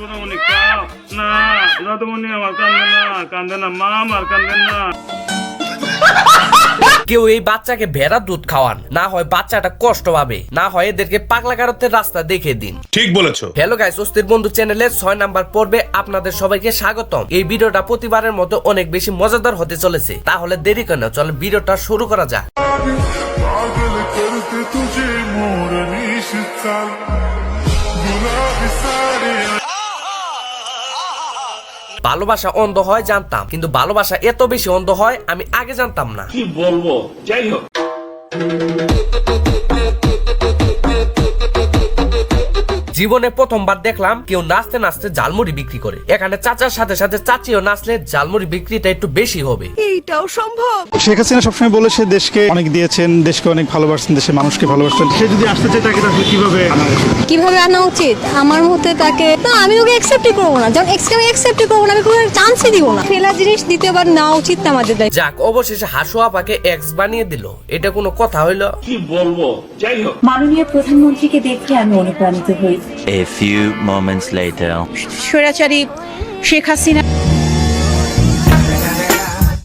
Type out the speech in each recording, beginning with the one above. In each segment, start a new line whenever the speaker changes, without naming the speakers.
সোনামণি না রাধামণি আমার কান্দে না মা আমার কান্দে না।
কেউ এই বাচ্চাকে ভেড়া দুধ খাওয়ান, না হয় বাচ্চাটা কষ্ট পাবে, না হয় এদেরকে পাগলা গারতের রাস্তা দেখে দিন।
ঠিক বলেছো।
হ্যালো গাইস, অস্থির বন্ধু চ্যানেলের 6 নাম্বার পর্বে আপনাদের সবাইকে স্বাগতম। এই ভিডিওটা প্রতিবারের মতো অনেক বেশি মজাদার হতে চলেছে, তাহলে দেরি কেন, চলো ভিডিওটা শুরু করা যাক। ভালোবাসা অন্ধ হয় জানতাম, কিন্তু ভালোবাসা এত বেশি অন্ধ হয় আমি আগে জানতাম না।
কি বলবো, যাই হোক।
জীবনে প্রথমবার দেখলাম কেউ নাচতে নাচতে ঝালমুড়ি বিক্রি করে। এখানে চাচার সাথে সাথে চাচিও নাচলে ঝালমুড়ি বিক্রিটা একটু বেশি হবে।
এইটাও সম্ভব।
শেখ হাসিনা সবসময় বলেছে দেশকে অনেক দিয়েছেন, দেশকে অনেক ভালোবাসছেন, দেশের মানুষকে ভালোবাসছেন। সে যদি আসতে চায় তাকে তাহলে
কিভাবে আনা উচিত আমার মতে? তাকে না, আমি ওকে অ্যাকসেপ্টই করবো না। যখন আমি অ্যাকসেপ্টই করবো না, আমি কোনো চান্সই দিব না। ফেলা জিনিস দ্বিতীয়বার নেওয়া উচিত না আমাদের।
যাক, অবশেষে হাসু আপাকে এক্স বানিয়ে দিল, এটা কোনো কথা হইলো?
কি বলবো, যাই হোক।
মাননীয় প্রধানমন্ত্রীকে দেখে আমি অনুপ্রাণিত হই।
A few moments later.
স্বৈরাচারী শেখ হাসিনা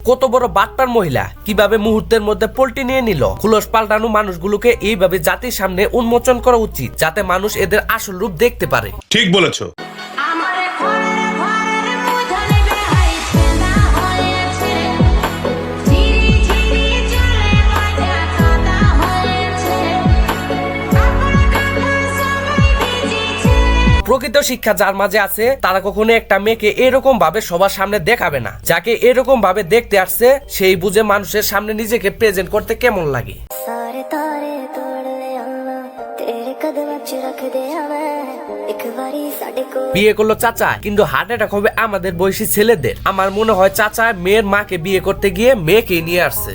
কত বড় বাটপার মহিলা, কিভাবে মুহূর্তের মধ্যে পল্টি নিয়ে নিল। খুলস পাল্টানো মানুষগুলোকে এইভাবে জাতির সামনে উন্মোচন করা উচিত, যাতে মানুষ এদের আসল রূপ দেখতে পারে।
ঠিক বলেছো।
প্রকৃত শিক্ষা যার মাঝে আছে, তারা কখনো একটা মেয়েকে এরকম ভাবে সবার সামনে দেখাবে না। যাকে এরকম ভাবে দেখতে আসছে সেই বুঝে মানুষের সামনে নিজেকে প্রেজেন্ট করতে কেমন লাগে। বিয়ে করলো চাচা, কিন্তু হার্ট অ্যাটাক হবে আমাদের বয়সী ছেলেদের। আমার মনে হয় চাচা মেয়ের মাকে বিয়ে করতে গিয়ে মেয়েকে নিয়ে আসছে।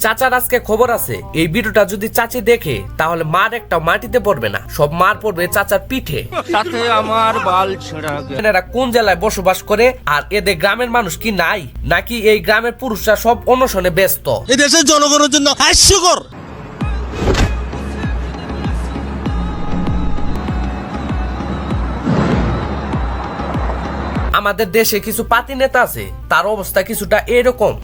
চাচার আজকে খবর আছে, এই ভিডিওটা যদি চাচি দেখে তাহলে মার একটা মাটিতে পড়বে না, সব মার পড়বে চাচার পিঠে।
তাতে আমার বাল ছেঁড়া।
এরা কোন জেলায় বসবাস করে, আর এদের গ্রামের মানুষ কি নাই, নাকি এই গ্রামের পুরুষরা সব অনশনে ব্যস্ত?
এই দেশের জনগণের জন্য হাস্যকর।
আমাদের দেশে কিছু পাতি নেতা আছে, তার অবস্থা কিছুটা এরকম।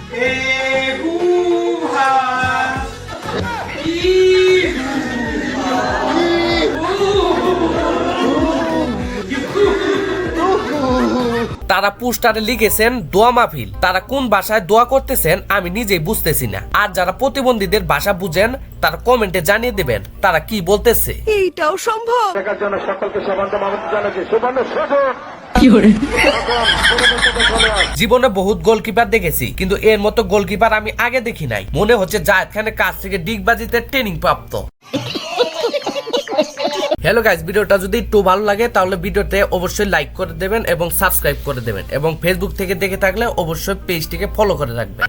তারা পোস্টারে লিখেছেন দোয়া মাহফিল। তারা কোন ভাষায় দোয়া করতেছেন আমি নিজেই বুঝতেছি না। আর যারা প্রতিবন্ধীদের ভাষা বুঝেন তারা কমেন্টে জানিয়ে দেবেন তারা কি বলতেছে।
এইটাও সম্ভব।
সকলকে সমান জানাচ্ছি, সুবর্ণ সুযোগ।
জীবনে বহুত গোলকিপার দেখেছি, কিন্তু এর মতো গোলকিপার আমি আগে দেখি নাই। মনে হচ্ছে জায়েদ খানের কাছ থেকে ডিগবাজিতে ট্রেনিং প্রাপ্ত। হ্যালো গাইস, ভিডিওটা যদি একটু ভালো লাগে তাহলে ভিডিওতে অবশ্যই লাইক করে দেবেন এবং সাবস্ক্রাইব করে দেবেন, এবং ফেসবুক থেকে দেখে থাকলে অবশ্যই পেজটিকে ফলো করে রাখবেন।